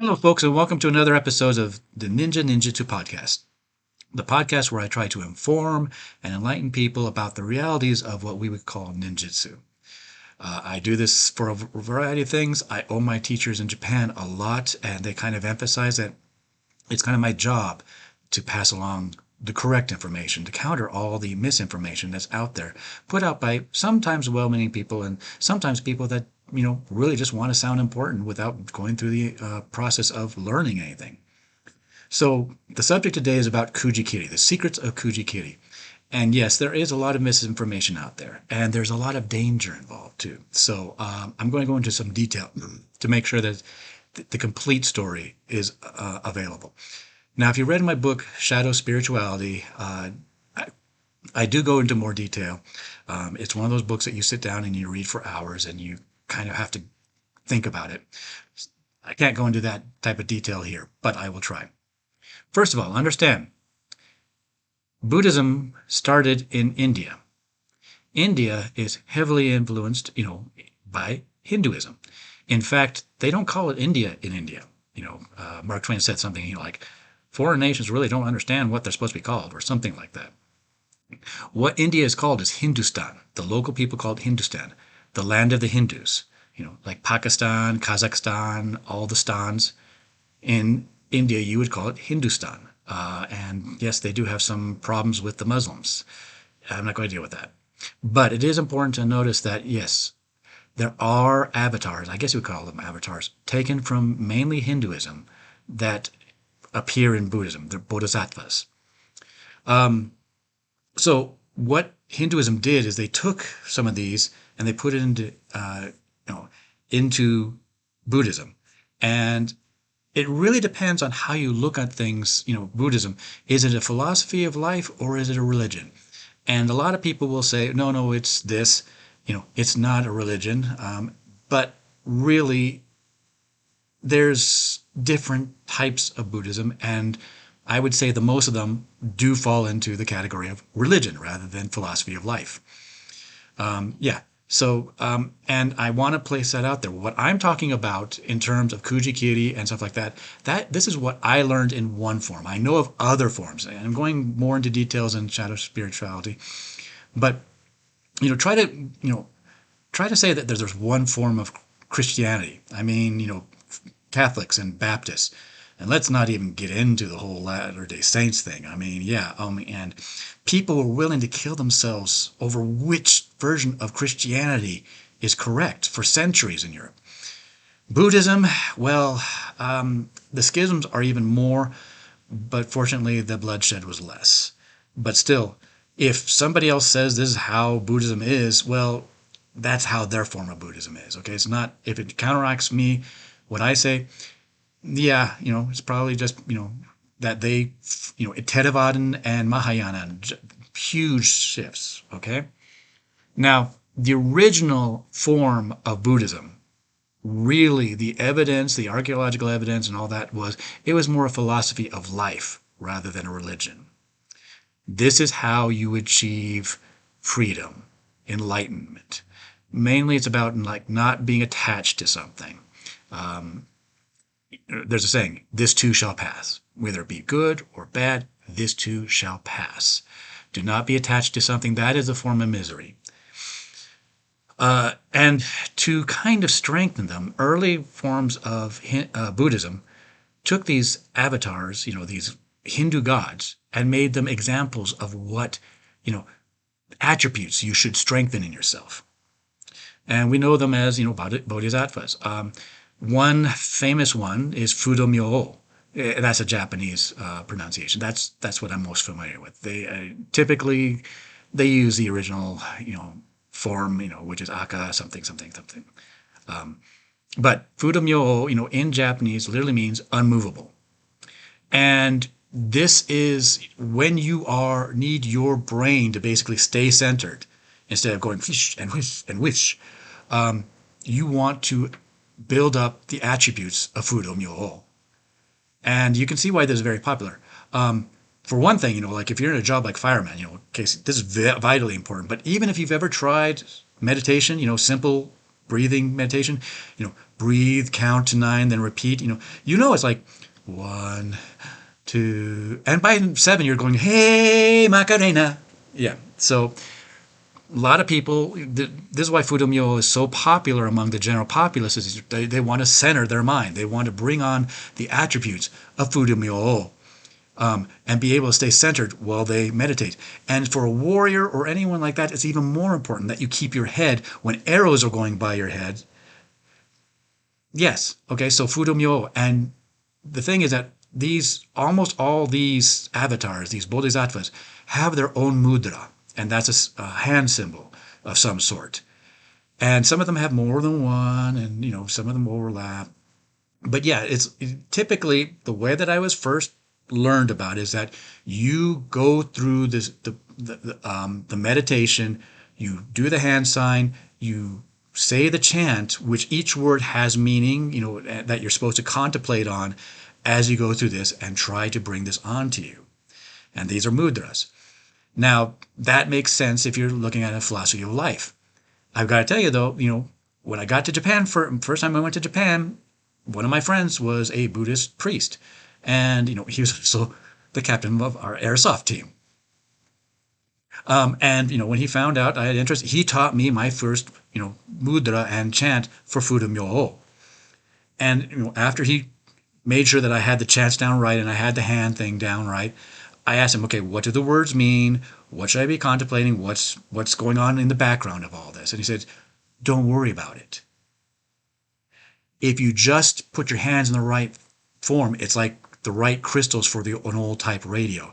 Hello, folks, and welcome to another episode of the Ninjutsu podcast, the podcast where I try to inform and enlighten people about the realities of what we would call ninjutsu. I do this for a variety of things. I owe my teachers in Japan a lot, and they kind of emphasize that it's kind of my job to pass along the correct information, to counter all the misinformation that's out there, put out by sometimes well-meaning people and sometimes people that really just want to sound important without going through the process of learning anything. So the subject today is about Kuji-kiri, the secrets of Kuji-kiri. And yes, there is a lot of misinformation out there, and there's a lot of danger involved too. So I'm going to go into some detail to make sure that the complete story is available. Now, if you read my book, Shadow Spirituality, I do go into more detail. It's one of those books that you sit down and you read for hours and you kind of have to think about it. I can't go into that type of detail here, but I will try. First of all, understand, Buddhism started in India. India is heavily influenced, by Hinduism. In fact, they don't call it India in India. Mark Twain said something like, foreign nations really don't understand what they're supposed to be called, or something like that. What India is called is Hindustan. The local people call it Hindustan, the land of the Hindus. Like Pakistan, Kazakhstan, all the stans. In India, you would call it Hindustan. And yes, they do have some problems with the Muslims. I'm not going to deal with that. But it is important to notice that, yes, there are avatars, I guess you would call them avatars, taken from mainly Hinduism that appear in Buddhism. They're bodhisattvas. So what Hinduism did is they took some of these and they put it into Buddhism. And it really depends on how you look at things. Buddhism, is it a philosophy of life or is it a religion? And a lot of people will say, no, it's this. It's not a religion. But really, there's different types of Buddhism, and I would say the most of them do fall into the category of religion rather than philosophy of life. Yeah. So, and I want to place that out there. What I'm talking about in terms of Kuji-kiri and stuff like that, this is what I learned in one form. I know of other forms, and I'm going more into details in shadow spirituality. But try to say that there's one form of Christianity. I mean, Catholics and Baptists. And let's not even get into the whole Latter-day Saints thing. I mean, yeah, and people were willing to kill themselves over which version of Christianity is correct for centuries in Europe. Buddhism, well, the schisms are even more, but fortunately the bloodshed was less. But still, if somebody else says this is how Buddhism is, well, that's how their form of Buddhism is. Okay, it's not, if it counteracts me, what I say, yeah, it's probably just, that they, Theravada and Mahayana, huge shifts, okay? Now, the original form of Buddhism, really, the evidence, the archaeological evidence and all that it was more a philosophy of life rather than a religion. This is how you achieve freedom, enlightenment. Mainly it's about not being attached to something. There's a saying, this too shall pass. Whether it be good or bad, this too shall pass. Do not be attached to something. That is a form of misery. And to kind of strengthen them, early forms of Buddhism took these avatars, these Hindu gods, and made them examples of what, attributes you should strengthen in yourself. And we know them as, bodhisattvas. One famous one is Fudo-myo. That's a Japanese pronunciation. That's what I'm most familiar with. They typically they use the original, form, which is aka something something something. But Fudo-myo, in Japanese, literally means unmovable. And this is when you need your brain to basically stay centered instead of going fish and whish and wish. You want to build up the attributes of Fudo-myo. And you can see why this is very popular. For one thing, like if you're in a job like fireman, this is vitally important. But even if you've ever tried meditation, simple breathing meditation, breathe, count to 9, then repeat. It's like 1, 2, and by 7 you're going, hey Macarena. Yeah. So a lot of people, this is why Fudumyo is so popular among the general populace, is they want to center their mind. They want to bring on the attributes of Fudumyo, and be able to stay centered while they meditate. And for a warrior or anyone like that, it's even more important that you keep your head when arrows are going by your head. Yes. Okay. So Fudumyo. And the thing is that almost all these avatars, these bodhisattvas, have their own mudra, and that's a hand symbol of some sort. And some of them have more than one, and some of them overlap. But yeah, it's typically the way that I was first learned about is that you go through the meditation, you do the hand sign, you say the chant, which each word has meaning, that you're supposed to contemplate on as you go through this and try to bring this onto you. And these are mudras. Now, that makes sense if you're looking at a philosophy of life. I've got to tell you though, when I got to Japan, first time I went to Japan, one of my friends was a Buddhist priest. And, he was also the captain of our airsoft team. And, when he found out I had interest, he taught me my first, mudra and chant for Fudumyo. And, after he made sure that I had the chants down right and I had the hand thing down right, I asked him, okay, what do the words mean? What should I be contemplating? What's going on in the background of all this? And he said, don't worry about it. If you just put your hands in the right form, it's like the right crystals for an old type radio.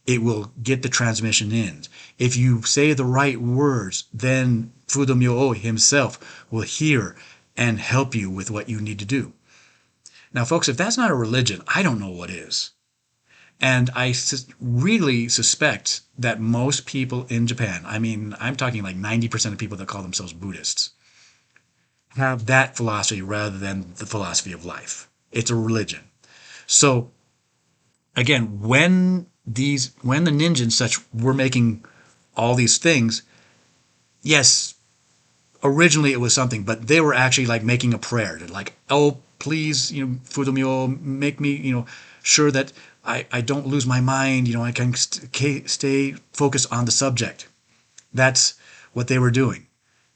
It will get the transmission in. If you say the right words, then Fudumyo himself will hear and help you with what you need to do. Now, folks, if that's not a religion, I don't know what is. And I really suspect that most people in Japan, I'm talking like 90% of people that call themselves Buddhists, have that philosophy rather than the philosophy of life. It's a religion. So, again, when the ninja and such were making all these things, yes, originally it was something, but they were actually like making a prayer. They're like, oh, please, Fudumyo, make me, sure that I don't lose my mind. I can stay focused on the subject. That's what they were doing.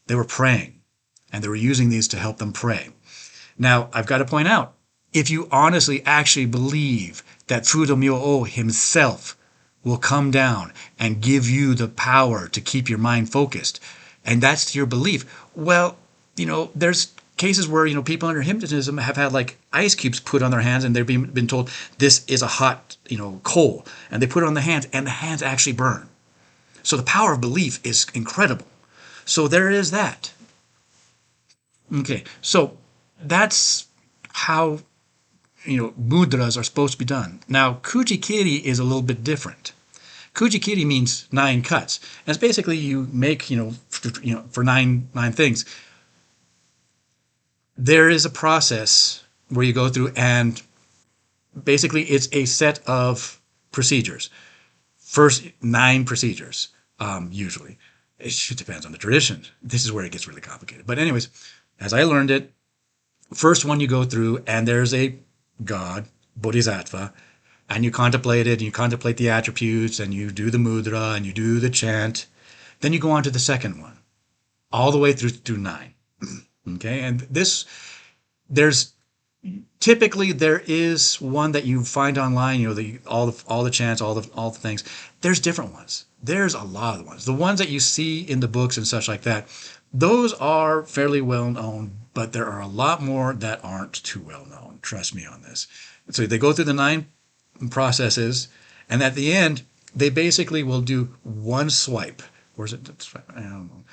They were praying, and they were using these to help them pray. Now, I've got to point out, if you honestly actually believe that Fudumyo himself will come down and give you the power to keep your mind focused, and that's your belief, well, there's cases where, people under hypnotism have had like ice cubes put on their hands and they've been told this is a hot, coal, and they put it on the hands and the hands actually burn. So the power of belief is incredible. So there is that. Okay, so that's how mudras are supposed to be done. Now, Kuji-kiri is a little bit different. Kuji-kiri means 9 cuts. And it's basically you make, for nine things. There is a process where you go through, and basically it's a set of procedures. First 9 procedures, usually. It depends on the tradition. This is where it gets really complicated. But anyways, as I learned it, first one you go through, and there's a God, Bodhisattva, and you contemplate it, and you contemplate the attributes, and you do the mudra, and you do the chant. Then you go on to the second one, all the way through 9. Okay, and there is one that you find online, all the chants, all the things. There's different ones. There's a lot of ones. The ones that you see in the books and such like that, those are fairly well known, but there are a lot more that aren't too well known. Trust me on this. So they go through the 9 processes, and at the end, they basically will do one swipe. Or is it? I don't know.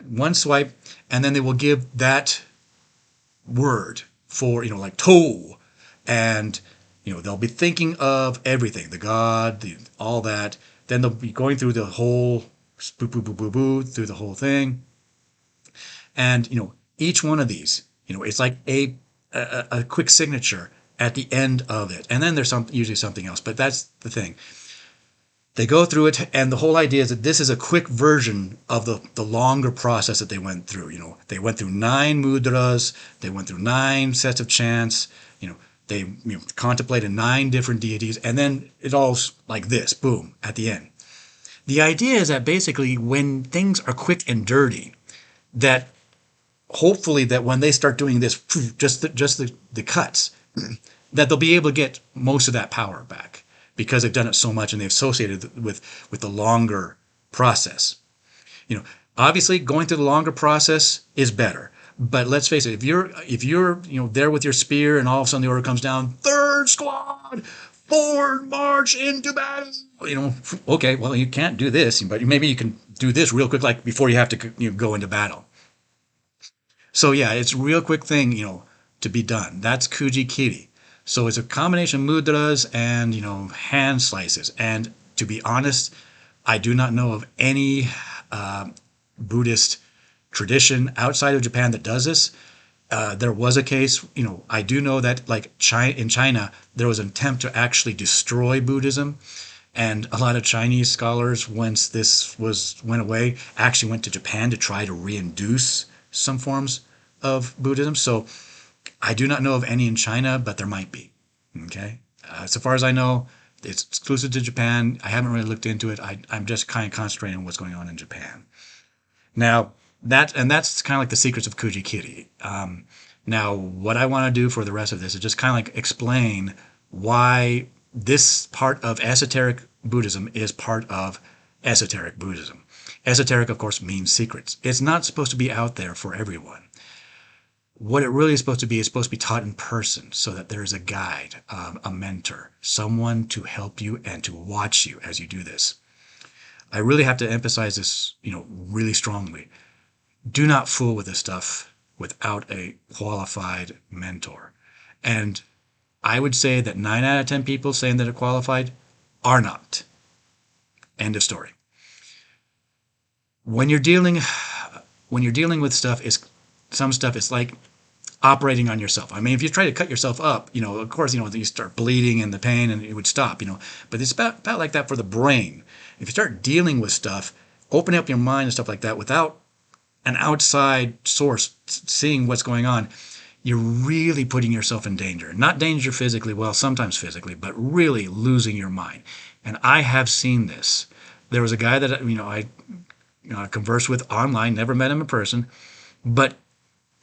One swipe, and then they will give that word for, like toe, and, they'll be thinking of everything, the God, all that. Then they'll be going through the whole, boo, boo, boo, boo, boo, through the whole thing. And, each one of these, it's like a quick signature at the end of it. And then there's usually something else, but that's the thing. They go through it, and the whole idea is that this is a quick version of the longer process that they went through. They went through 9 mudras, they went through 9 sets of chants, they contemplated 9 different deities, and then it all's like this, boom, at the end. The idea is that basically when things are quick and dirty, that hopefully that when they start doing this, just the cuts, that they'll be able to get most of that power back because they've done it so much and they've associated it with the longer process. Obviously going through the longer process is better. But let's face it, if you're there with your spear and all of a sudden the order comes down, third squad, forward march into battle. Okay, well you can't do this, but maybe you can do this real quick, like before you have to go into battle. So yeah, it's a real quick thing, to be done. That's Kuji-kiri. So it's a combination of mudras and, hand slices. And to be honest, I do not know of any Buddhist tradition outside of Japan that does this. There was a case, I do know that like in China, there was an attempt to actually destroy Buddhism. And a lot of Chinese scholars, once this went away, actually went to Japan to try to reintroduce some forms of Buddhism. So I do not know of any in China, but there might be. Okay. So far as I know, it's exclusive to Japan. I haven't really looked into it. I'm just kind of concentrating on what's going on in Japan. Now, that's kind of like the secrets of Kuji-kiri. Now, what I want to do for the rest of this is just kind of like explain why this part of esoteric Buddhism is part of esoteric Buddhism. Esoteric, of course, means secrets. It's not supposed to be out there for everyone. What it really is supposed to be taught in person so that there is a guide, a mentor, someone to help you and to watch you as you do this. I really have to emphasize this, really strongly. Do not fool with this stuff without a qualified mentor. And I would say that 9 out of 10 people saying that are qualified are not. End of story. When you're dealing with stuff, it's like operating on yourself. I mean, if you try to cut yourself up, of course, you start bleeding and the pain and it would stop, but it's about like that for the brain. If you start dealing with stuff, open up your mind and stuff like that without an outside source seeing what's going on, you're really putting yourself in danger. Not danger physically, well, sometimes physically, but really losing your mind. And I have seen this. There was a guy that I conversed with online, never met him in person, but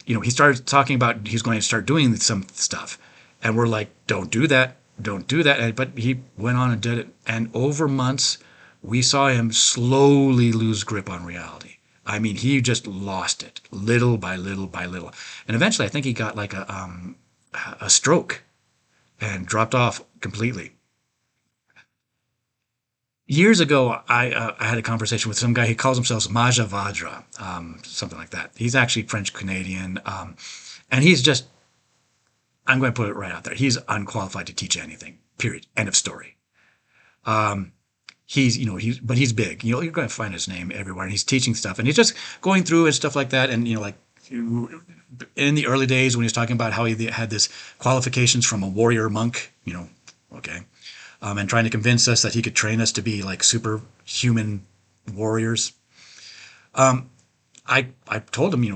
he started talking about he's going to start doing some stuff, and we're like, don't do that. But he went on and did it, and over months, we saw him slowly lose grip on reality. I mean, he just lost it, little by little by little. And eventually, I think he got like a stroke and dropped off completely. Years ago, I had a conversation with some guy. He calls himself Majavadra, something like that. He's actually French-Canadian. And he's just, I'm going to put it right out there. He's unqualified to teach anything, period. End of story. But he's big. You're going to find his name everywhere, and he's teaching stuff, and he's just going through and stuff like that. And like in the early days when he was talking about how he had this qualifications from a warrior monk, okay, and trying to convince us that he could train us to be like superhuman warriors. I told him, a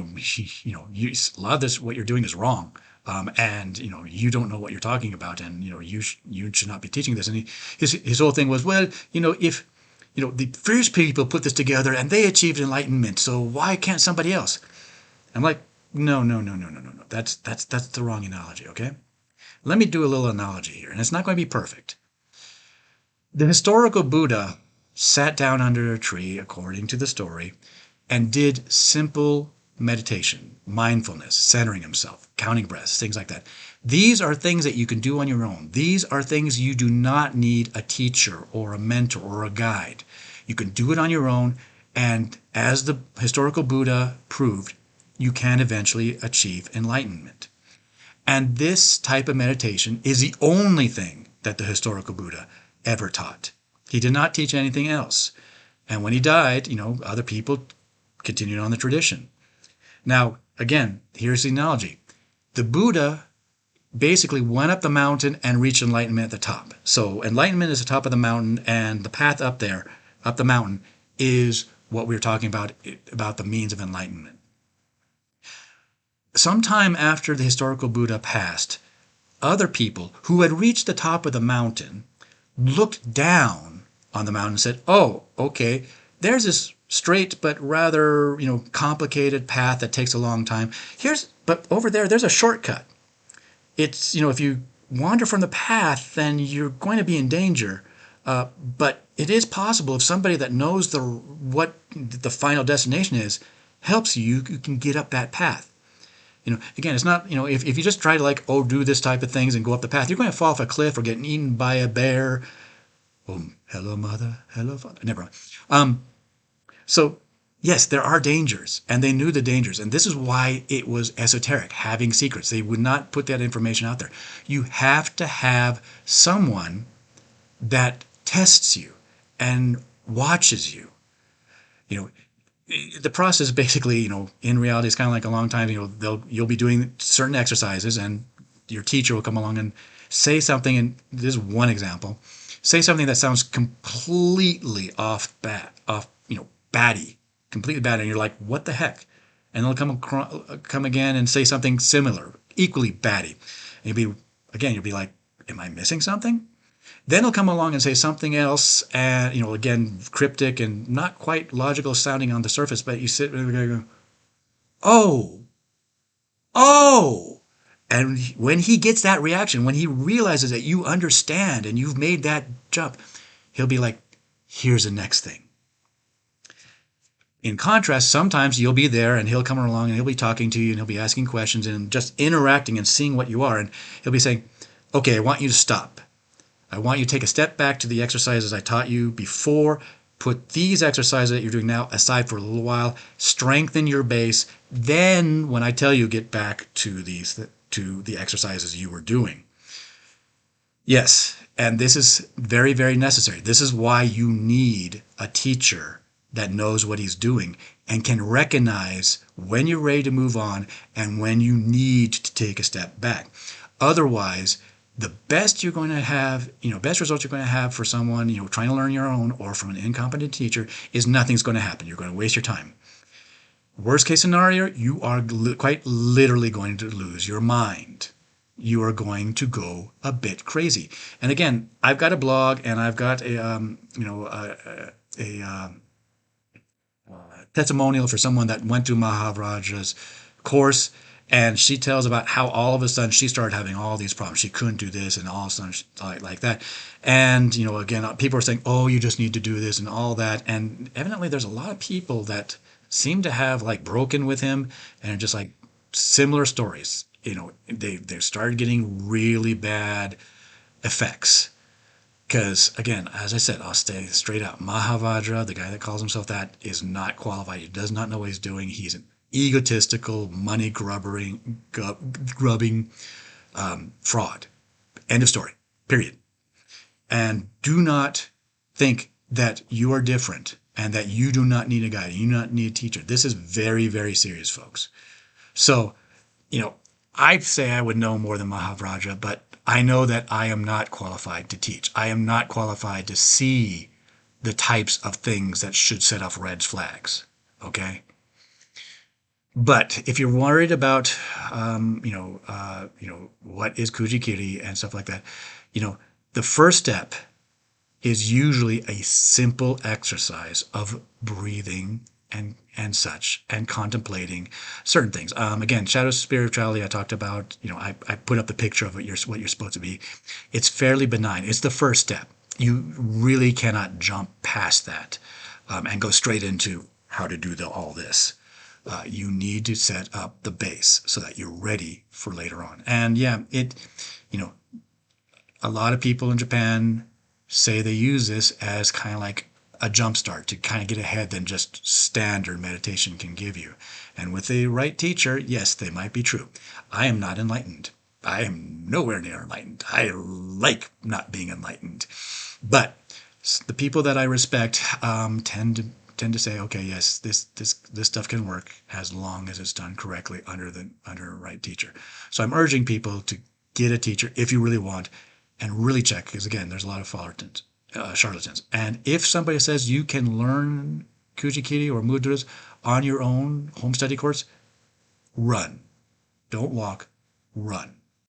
lot of this what you're doing is wrong. And you don't know what you're talking about, and you should not be teaching this. And his whole thing was, well, if the first people put this together and they achieved enlightenment, so why can't somebody else? I'm like, no. That's the wrong analogy. Okay, let me do a little analogy here, and it's not going to be perfect. The historical Buddha sat down under a tree, according to the story, and did simple meditation, mindfulness, centering himself, counting breaths, things like that. These are things that you can do on your own. These are things you do not need a teacher or a mentor or a guide. You can do it on your own, and as the historical Buddha proved, you can eventually achieve enlightenment. And this type of meditation is the only thing that the historical Buddha ever taught. He did not teach anything else. And when he died, other people continued on the tradition. Now, again, here's the analogy. The Buddha basically went up the mountain and reached enlightenment at the top. So enlightenment is the top of the mountain, and the path up there, up the mountain, is what we were talking about the means of enlightenment. Sometime after the historical Buddha passed, other people who had reached the top of the mountain looked down on the mountain and said, "Oh, okay, there's this straight but rather, complicated path that takes a long time. But over there's a shortcut. It's, if you wander from the path, then you're going to be in danger. But it is possible if somebody that knows what the final destination is helps you, you can get up that path." Again, it's not, if you just try to do this type of things and go up the path, you're going to fall off a cliff or get eaten by a bear. Oh, hello, mother. Hello, father. Never mind. So, yes, there are dangers, and they knew the dangers. And this is why it was esoteric, having secrets. They would not put that information out there. You have to have someone that tests you and watches you. You know, the process basically, in reality, is kind of like a long time. You'll be doing certain exercises, and your teacher will come along and say something. And this is one example. Say something that sounds completely batty, completely bad, and you're like, "What the heck?" And they'll come again and say something similar, equally batty. And you'll be like, "Am I missing something?" Then he'll come along and say something else, and again, cryptic and not quite logical sounding on the surface, but you sit and go, "Oh, oh." And when he gets that reaction, when he realizes that you understand and you've made that jump, he'll be like, "Here's the next thing." In contrast, sometimes you'll be there and he'll come along and he'll be talking to you and he'll be asking questions and just interacting and seeing what you are. And he'll be saying, "Okay, I want you to stop. I want you to take a step back to the exercises I taught you before. Put these exercises that you're doing now aside for a little while. Strengthen your base. Then, when I tell you, get back to the exercises you were doing." Yes, and this is very, very necessary. This is why you need a teacher that knows what he's doing and can recognize when you're ready to move on and when you need to take a step back. Otherwise, the best you're going to have, best results you're going to have for someone, trying to learn your own or from an incompetent teacher is nothing's going to happen. You're going to waste your time. Worst case scenario, you are quite literally going to lose your mind. You are going to go a bit crazy. And again, I've got a blog and I've got a testimonial for someone that went to Mahavajra's course, and she tells about how all of a sudden she started having all these problems. She couldn't do this, and all of a sudden like that. And again, people are saying, "Oh, you just need to do this," and all that. And evidently, there's a lot of people that seem to have broken with him, and just similar stories. They started getting really bad effects. Because, again, as I said, I'll stay straight out. Mahavajra, the guy that calls himself that, is not qualified. He does not know what he's doing. He's an egotistical, money grubbing fraud. End of story. Period. And do not think that you are different and that you do not need a guide. You do not need a teacher. This is very, very serious, folks. So, I'd say I would know more than Mahavajra, but I know that I am not qualified to teach. I am not qualified to see the types of things that should set off red flags. Okay? But if you're worried about, what is Kuji-kiri and stuff like that, the first step is usually a simple exercise of breathing and such, and contemplating certain things. Again, shadow spirituality I talked about. I put up the picture of what you're supposed to be. It's fairly benign. It's the first step. You really cannot jump past that and go straight into how to do all this. You need to set up the base so that you're ready for later on. And yeah, a lot of people in Japan say they use this as kind of like a jump start to kind of get ahead than just standard meditation can give you. And with the right teacher, yes, they might be true. I am not enlightened. I am nowhere near enlightened. I like not being enlightened. But the people that I respect tend to say, okay, yes, this stuff can work as long as it's done correctly under a right teacher. So I'm urging people to get a teacher if you really want, and really check, because again, there's a lot of charlatans. And if somebody says you can learn Kuji-kiri or mudras on your own home study course, run. Don't walk, run.